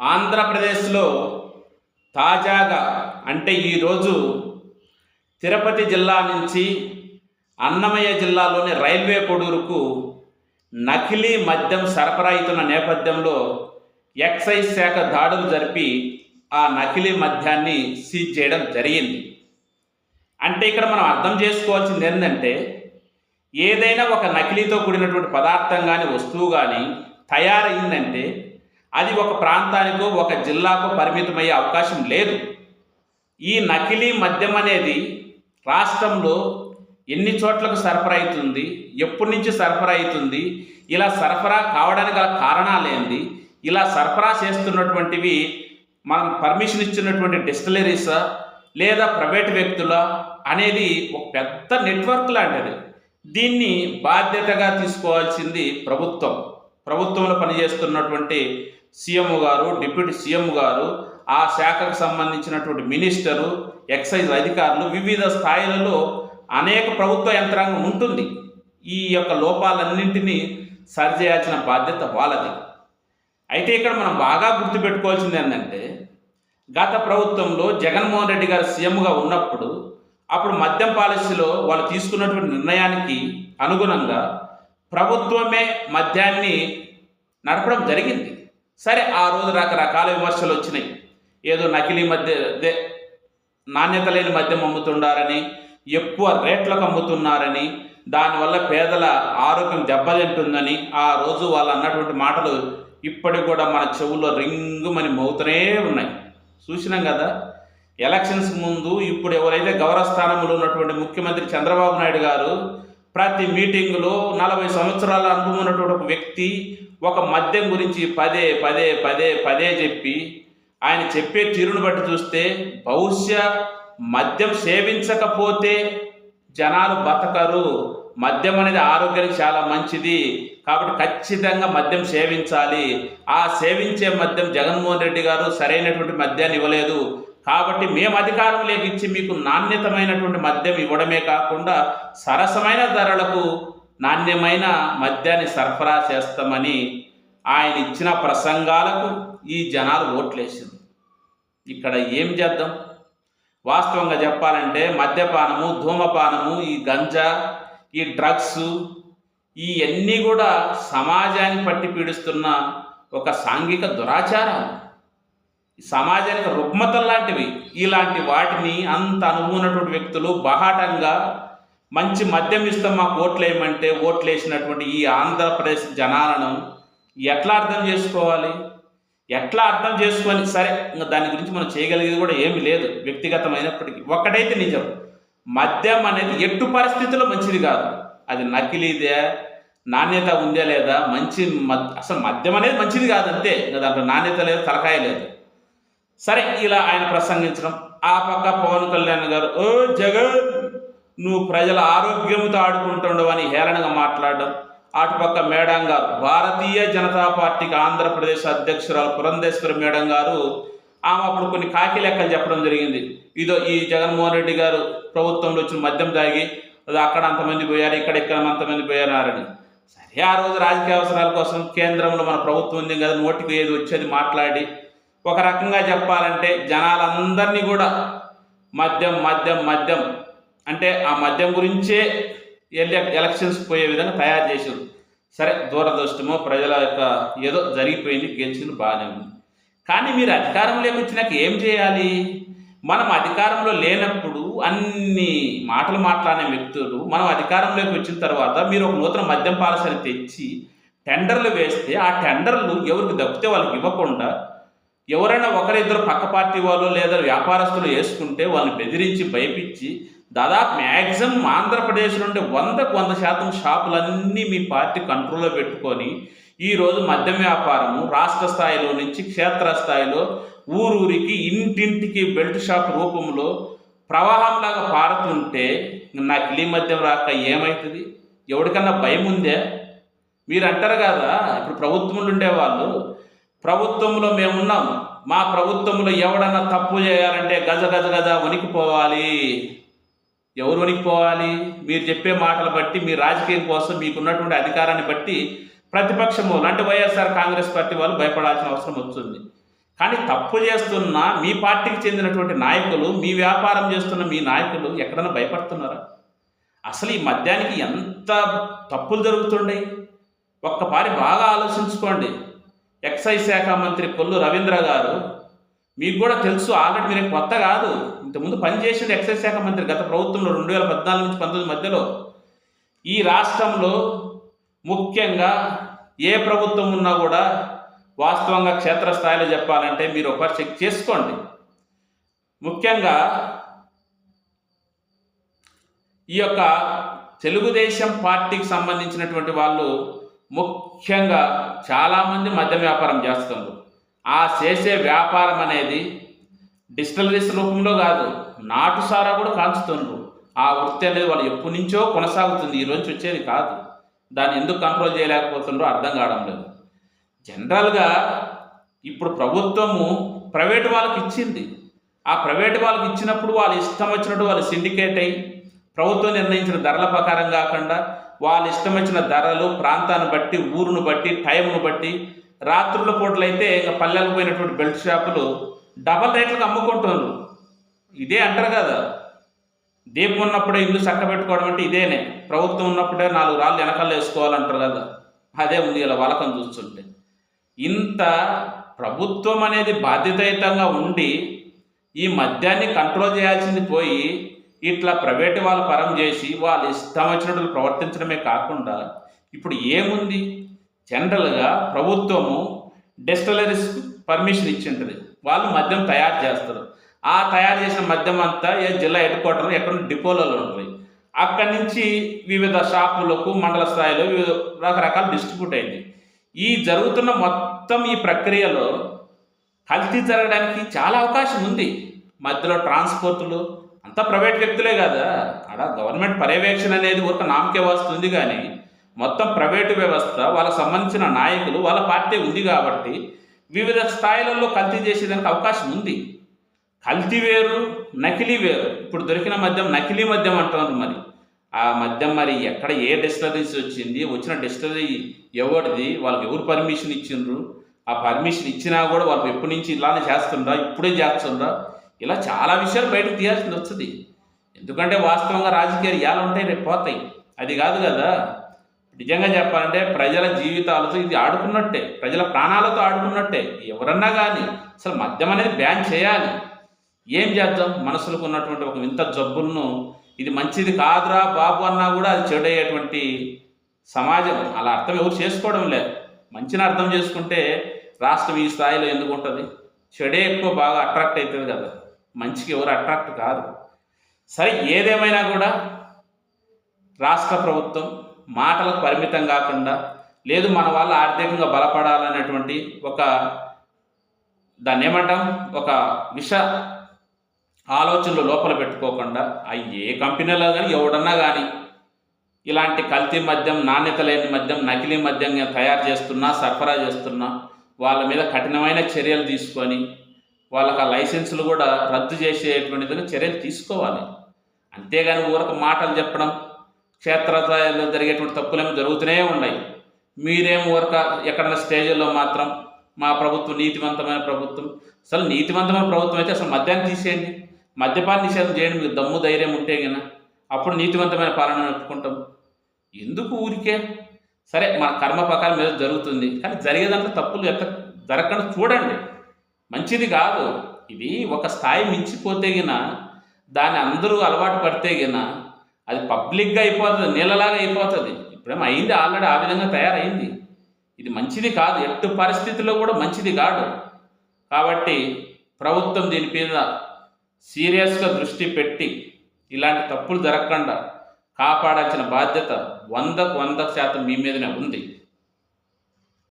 ఆంధ్రప్రదేశ్లో తాజాగా అంటే ఈరోజు తిరుపతి జిల్లా నుంచి అన్నమయ్య జిల్లాలోని రైల్వే కొడూరుకు నకిలీ మద్యం సరఫరా అవుతున్న నేపథ్యంలో ఎక్సైజ్ శాఖ దాడులు జరిపి ఆ నకిలీ మద్యాన్ని సీజ్ చేయడం జరిగింది. అంటే ఇక్కడ మనం అర్థం చేసుకోవాల్సింది ఏంటంటే, ఏదైనా ఒక నకిలీతో కూడినటువంటి పదార్థం కానీ వస్తువు కానీ తయారైందంటే అది ఒక ప్రాంతానికో ఒక జిల్లాకో పరిమితమయ్యే అవకాశం లేదు. ఈ నకిలీ మద్యం అనేది రాష్ట్రంలో ఎన్ని చోట్లకు సరఫరా అవుతుంది, ఎప్పటి నుంచి సరఫరా అవుతుంది, ఇలా సరఫరా కావడానికి గల కారణాలు ఏంది, ఇలా సరఫరా చేస్తున్నటువంటివి మనం పర్మిషన్ ఇచ్చినటువంటి డిస్టిలరీసా లేదా ప్రైవేట్ వ్యక్తుల అనేది ఒక పెద్ద నెట్వర్క్ లాంటిది. దీన్ని బాధ్యతగా తీసుకోవాల్సింది ప్రభుత్వంలో పనిచేస్తున్నటువంటి సీఎం గారు, డిప్యూటీ సీఎం గారు, ఆ శాఖకు సంబంధించినటువంటి మినిస్టరు, ఎక్సైజ్ అధికారులు, వివిధ స్థాయిలలో అనేక ప్రభుత్వ యంత్రాంగం ఉంటుంది. ఈ యొక్క లోపాలన్నింటినీ సరిచేయాల్సిన బాధ్యత వాళ్ళది. అయితే ఇక్కడ మనం బాగా గుర్తుపెట్టుకోవాల్సింది ఏంటంటే, గత ప్రభుత్వంలో జగన్మోహన్ రెడ్డి గారు సీఎంగా ఉన్నప్పుడు అప్పుడు మద్యం పాలసీలో వాళ్ళు తీసుకున్నటువంటి నిర్ణయానికి అనుగుణంగా ప్రభుత్వమే మద్యాన్ని నడపడం జరిగింది. సరే, ఆ రోజు రకరకాల విమర్శలు వచ్చినాయి. ఏదో నకిలీ నాణ్యత లేని మద్యం అమ్ముతున్నారని, ఎక్కువ రేట్లకు అమ్ముతున్నారని, దానివల్ల పేదల ఆరోగ్యం దెబ్బతింటుందని ఆ రోజు వాళ్ళు అన్నటువంటి మాటలు ఇప్పటికి కూడా మన చెవుల్లో రింగుమని మోగుతూనే ఉన్నాయి. చూసినాం కదా. ఎలక్షన్స్ ముందు ఇప్పుడు ఎవరైతే గౌరవ స్థానంలో ఉన్నటువంటి ముఖ్యమంత్రి చంద్రబాబు నాయుడు గారు ప్రతి మీటింగులో 40 సంవత్సరాల అనుభవం ఉన్నటువంటి ఒక వ్యక్తి ఒక మద్యం గురించి పదే పదే పదే పదే చెప్పి ఆయన చెప్పే తీరును బట్టి చూస్తే బహుశా మద్యం సేవించకపోతే జనాలు బతకరు, మద్యం అనేది ఆరోగ్యానికి చాలా మంచిది కాబట్టి ఖచ్చితంగా మద్యం సేవించాలి, ఆ సేవించే మద్యం జగన్మోహన్ రెడ్డి గారు సరైనటువంటి మద్యాన్ని ఇవ్వలేదు కాబట్టి మేము అధికారంలోకి ఇచ్చి మీకు నాణ్యతమైనటువంటి మద్యం ఇవ్వడమే కాకుండా సరసమైన ధరలకు నాణ్యమైన మద్యాన్ని సరఫరా చేస్తామని ఆయన ఇచ్చిన ప్రసంగాలకు ఈ జనాలు ఓట్లేసింది. ఇక్కడ ఏం చేద్దాం? వాస్తవంగా చెప్పాలంటే మద్యపానము, ధూమపానము, ఈ గంజా, ఈ డ్రగ్స్ ఇవన్నీ కూడా సమాజాన్ని పట్టి పీడిస్తున్న ఒక సాంఘిక దురాచారాలు, సమాజానికి రుగ్మతలు లాంటివి. ఇలాంటి వాటిని అంత అనుభవమైనటువంటి వ్యక్తులు బహాటంగా మంచి మద్యం ఇస్తాం మాకు ఓట్లేయమంటే ఓట్లేసినటువంటి ఈ ఆంధ్రప్రదేశ్ జనాలను ఎట్లా అర్థం చేసుకోవాలి? ఎట్లా అర్థం చేసుకొని సరే, ఇంకా దాని గురించి మనం చేయగలిగేది కూడా ఏమి లేదు వ్యక్తిగతమైనప్పటికీ. ఒక్కటైతే నిజం, మద్యం అనేది ఎట్టు పరిస్థితుల్లో మంచిది కాదు. అది నకిలీదే, నాణ్యత ఉందే లేదా, అసలు మద్యం అనేది మంచిది కాదు అంతే. ఇంకా దాంట్లో నాణ్యత లేదు, తలకాయ లేదు. సరే, ఇలా ఆయన ప్రసంగించడం, ఆ పక్క పవన్ కళ్యాణ్ గారు ఓ జగన్ నువ్వు ప్రజల ఆరోగ్యంతో ఆడుకుంటుండవు అని హేళనగా మాట్లాడడం, అటుపక్క మేడం గారు భారతీయ జనతా పార్టీకి ఆంధ్రప్రదేశ్ అధ్యక్షురాలు పురంధేశ్వరి మేడం గారు ఆమె అప్పుడు కొన్ని కాకి లెక్కలు చెప్పడం జరిగింది. ఇదో ఈ జగన్మోహన్ రెడ్డి గారు ప్రభుత్వంలో వచ్చిన మద్యం తాగి అక్కడ అంతమంది పోయారు, ఇక్కడ అంతమంది పోయారని. సరే, ఆ రోజు రాజకీయ అవసరాల కోసం కేంద్రంలో మన ప్రభుత్వం ఉంది కదా, నోటికి ఏది వచ్చేది మాట్లాడి ఒక రకంగా చెప్పాలంటే జనాలందరినీ కూడా మద్యం మద్యం మద్యం అంటే ఆ మద్యం గురించే ఎలక్షన్స్ పోయే విధంగా తయారు చేశారు. సరే, దూరదృష్టమో ప్రజల యొక్క ఏదో జరిగిపోయింది, గెలిచింది, బాగానే ఉంది. కానీ మీరు అధికారంలోకి వచ్చినాక ఏం చేయాలి? మనం అధికారంలో లేనప్పుడు అన్ని మాటలు మాట్లాడే వ్యక్తులు మనం అధికారంలోకి వచ్చిన తర్వాత మీరు ఒక నూతన మద్యం పాలసీని తెచ్చి టెండర్లు వేస్తే ఆ టెండర్లు ఎవరికి దక్కితే వాళ్ళకి ఇవ్వకుండా ఎవరైనా ఒకరిద్దరు పక్క పార్టీ వాళ్ళు లేదా వ్యాపారస్తులు వేసుకుంటే వాళ్ళని బెదిరించి భయపించి దాదాపు మ్యాక్సిమం ఆంధ్రప్రదేశ్ నుండి 100% షాపులన్నీ మీ పార్టీ కంట్రోల్లో పెట్టుకొని ఈరోజు మద్యం వ్యాపారము రాష్ట్ర స్థాయిలో నుంచి క్షేత్రస్థాయిలో ఊరూరికి ఇంటింటికి బెల్ట్ షాప్ రూపంలో ప్రవాహంలాగా పారుతుంటే నకిలీ మద్యం రాక ఏమవుతుంది? ఎవరికన్నా భయం ఉందే? మీరు అంటారు కదా, ఇప్పుడు ప్రభుత్వంలో ఉండేవాళ్ళు ప్రభుత్వంలో మేమున్నాం, మా ప్రభుత్వంలో ఎవడన్నా తప్పు చేయాలంటే గజ గజ గజ వణికిపోవాలి. ఎవరు వణికిపోవాలి? మీరు చెప్పే మాటలు బట్టి, మీ రాజకీయం కోసం మీకున్నటువంటి అధికారాన్ని బట్టి ప్రతిపక్షము అంటే వైఎస్ఆర్ కాంగ్రెస్ పార్టీ వాళ్ళు భయపడాల్సిన అవసరం వస్తుంది. కానీ తప్పు చేస్తున్న మీ పార్టీకి చెందినటువంటి నాయకులు, మీ వ్యాపారం చేస్తున్న మీ నాయకులు ఎక్కడైనా భయపడుతున్నారా? అసలు ఈ మద్యానికి ఎంత తప్పులు జరుగుతుండే ఒక్కపారి బాగా ఆలోచించుకోండి. ఎక్సైజ్ శాఖ మంత్రి కొల్లు రవీంద్ర గారు, మీకు కూడా తెలుసు, ఆల్రెడీ మీరు కొత్త కాదు, ఇంతకుముందు పనిచేసింది ఎక్సైజ్ శాఖ మంత్రి గత ప్రభుత్వంలో 2014 నుంచి 19 మధ్యలో. ఈ రాష్ట్రంలో ముఖ్యంగా ఏ ప్రభుత్వం ఉన్నా కూడా వాస్తవంగా క్షేత్రస్థాయిలో చెప్పాలంటే మీరు ఒకసారి చెక్ చేసుకోండి. ముఖ్యంగా ఈ యొక్క తెలుగుదేశం పార్టీకి సంబంధించినటువంటి వాళ్ళు ముఖ్యంగా చాలామంది మద్యం వ్యాపారం చేస్తున్నారు. ఆ చేసే వ్యాపారం అనేది డిస్టిలరీస్ రూపంలో కాదు, నాటు సారా కూడా కాల్చుతున్నారు. ఆ వృత్తి అనేది వాళ్ళు ఎప్పటి నుంచో కొనసాగుతుంది, ఈ రోజు వచ్చేది కాదు. దాన్ని ఎందుకు కంట్రోల్ చేయలేకపోతున్నారో అర్థం కావడం లేదు. జనరల్గా ఇప్పుడు ప్రభుత్వము ప్రైవేటు వాళ్ళకి ఇచ్చింది. ఆ ప్రైవేటు వాళ్ళకి ఇచ్చినప్పుడు వాళ్ళు ఇష్టం వచ్చినట్టు వాళ్ళు సిండికేట్ అయ్యి ప్రభుత్వం నిర్ణయించిన ధరల ప్రకారం కాకుండా వాళ్ళు ఇష్టం వచ్చిన ధరలు ప్రాంతాన్ని బట్టి, ఊరును బట్టి, టైంను బట్టి, రాత్రుల పూటలైతే ఇంకా పల్లెలకు పోయినటువంటి బెల్ట్ షాపులు డబల్ రేట్లకు అమ్ముకుంటున్నారు. ఇదే అంటారు కదా, దీపం ఉన్నప్పుడే ఇల్లు చక్క పెట్టుకోవడం అంటే ఇదేనే. ప్రభుత్వం ఉన్నప్పుడే 4 రాళ్ళు వెనకాల వేసుకోవాలంటారు కదా, అదే ఉంది ఇలా వాలకం చూస్తుంటే. ఇంత ప్రభుత్వం అనేది బాధ్యతాయుతంగా ఉండి ఈ మద్యాన్ని కంట్రోల్ చేయాల్సింది పోయి ఇట్లా ప్రైవేటు వాళ్ళ పరం చేసి వాళ్ళు ఇష్టం వచ్చినట్లు ప్రవర్తించడమే కాకుండా ఇప్పుడు ఏముంది, జనరల్గా ప్రభుత్వము డిస్టిలరీస్ పర్మిషన్ ఇచ్చింటుంది, వాళ్ళు మద్యం తయారు చేస్తారు. ఆ తయారు చేసిన మద్యం అంతా ఏ జిల్లా హెడ్ క్వార్టర్లో ఎక్కడ డిపోలలో ఉంటుంది. అక్కడి నుంచి వివిధ షాపులకు మండల స్థాయిలో రకరకాల డిస్ట్రిబ్యూట్ అయింది. ఈ జరుగుతున్న మొత్తం ఈ ప్రక్రియలో కల్తీ జరగడానికి చాలా అవకాశం ఉంది. మధ్యలో ట్రాన్స్పోర్టులు అంతా ప్రైవేట్ వ్యక్తులే కదా, అక్కడ గవర్నమెంట్ పర్యవేక్షణ అనేది ఒక నామకే వస్తుంది. కానీ మొత్తం ప్రైవేటు వ్యవస్థ, వాళ్ళకు సంబంధించిన నాయకులు, వాళ్ళ పార్టీ ఉంది కాబట్టి వివిధ స్థాయిలలో కల్తీ చేసేదానికి అవకాశం ఉంది. కల్తీ వేరు, నకిలీ వేరు. ఇప్పుడు దొరికిన మద్యం నకిలీ మద్యం అంటున్నారు. మరి ఆ మద్యం మరి ఎక్కడ ఏ డిస్టిలరీస్ వచ్చింది, వచ్చిన డిస్టిలరీ ఎవరిది, వాళ్ళకి ఎవరు పర్మిషన్ ఇచ్చిండ్రు, ఆ పర్మిషన్ ఇచ్చినా కూడా వాళ్ళు ఎప్పటి నుంచి ఇలానే చేస్తుండ్రా, ఇప్పుడే చేస్తుండ్రా, ఇలా చాలా విషయాలు బయటకు తీయాల్సింది వస్తుంది. ఎందుకంటే వాస్తవంగా రాజకీయాలు ఎలా ఉంటాయి, రేపు పోతాయి. అది కాదు కదా, నిజంగా చెప్పాలంటే ప్రజల జీవితాలతో ఇది ఆడుకున్నట్టే, ప్రజల ప్రాణాలతో ఆడుకున్నట్టే. ఎవరన్నా కానీ అసలు మద్యం అనేది బ్యాన్ చేయాలి. ఏం చేద్దాం, మనసులకు ఉన్నటువంటి ఒక వింత జబ్బులను ఇది మంచిది కాదురా బాబు అన్నా కూడా అది చెడయ్యేటువంటి సమాజం. అలా అర్థం ఎవరు చేసుకోవడం లేదు. మంచిని అర్థం చేసుకుంటే రాష్ట్రం ఈ స్థాయిలో ఎందుకు ఉంటుంది? చెడే ఎక్కువ బాగా అట్రాక్ట్ అవుతుంది కదా, మంచికి ఎవరు అట్రాక్ట్ కాదు. సరే, ఏదేమైనా కూడా రాష్ట్ర ప్రభుత్వం మాటలకు పరిమితం కాకుండా, లేదు మన వాళ్ళు ఆర్థికంగా బలపడాలనేటువంటి ఒక దాన్ని ఏమంటాం, ఒక ఆలోచనలు లోపల పెట్టుకోకుండా, ఏ కంపెనీలో కానీ ఎవడన్నా కానీ ఇలాంటి కల్తీ మద్యం, నాణ్యత లేని మద్యం, నకిలీ మద్యం తయారు చేస్తున్నా, సరఫరా చేస్తున్నా వాళ్ళ మీద కఠినమైన చర్యలు తీసుకొని వాళ్ళకి ఆ లైసెన్సులు కూడా రద్దు చేసేటువంటి విధంగా చర్యలు తీసుకోవాలి. అంతేగాని ఊరక మాటలు చెప్పడం, క్షేత్రస్థాయిలో జరిగేటువంటి తప్పులేమో జరుగుతూనే ఉన్నాయి. మీరేమో ఊరక ఎక్కడైనా స్టేజ్లో మాత్రం మా ప్రభుత్వం నీతివంతమైన ప్రభుత్వం. అసలు నీతివంతమైన ప్రభుత్వం అయితే అసలు మద్యాన్ని తీసేయండి, మద్యపాన నిషేధం చేయండి, మీకు దమ్ము ధైర్యం ఉంటే కన్నా అప్పుడు నీతివంతమైన పాలన ఒప్పుకుంటాం. ఎందుకు ఊరికే? సరే, మన కర్మ ప్రకారం మీద జరుగుతుంది, కానీ జరిగేదాంట్లో తప్పులు జరగకుండా చూడండి. మంచిది కాదు ఇది. ఒక స్థాయి మించిపోతే గిన దాన్ని అందరూ అలవాటు పడితే గిన అది పబ్లిక్గా అయిపోతుంది, నీళ్ళలాగా అయిపోతుంది. ఇప్పుడేమో అయింది, ఆల్రెడీ ఆ విధంగా తయారైంది. ఇది మంచిది కాదు, ఎట్టి పరిస్థితుల్లో కూడా మంచిది కాదు. కాబట్టి ప్రభుత్వం దీని మీద సీరియస్గా దృష్టి పెట్టి ఇలాంటి తప్పులు జరగకుండా కాపాడాల్సిన బాధ్యత 100% మీ మీదనే ఉంది.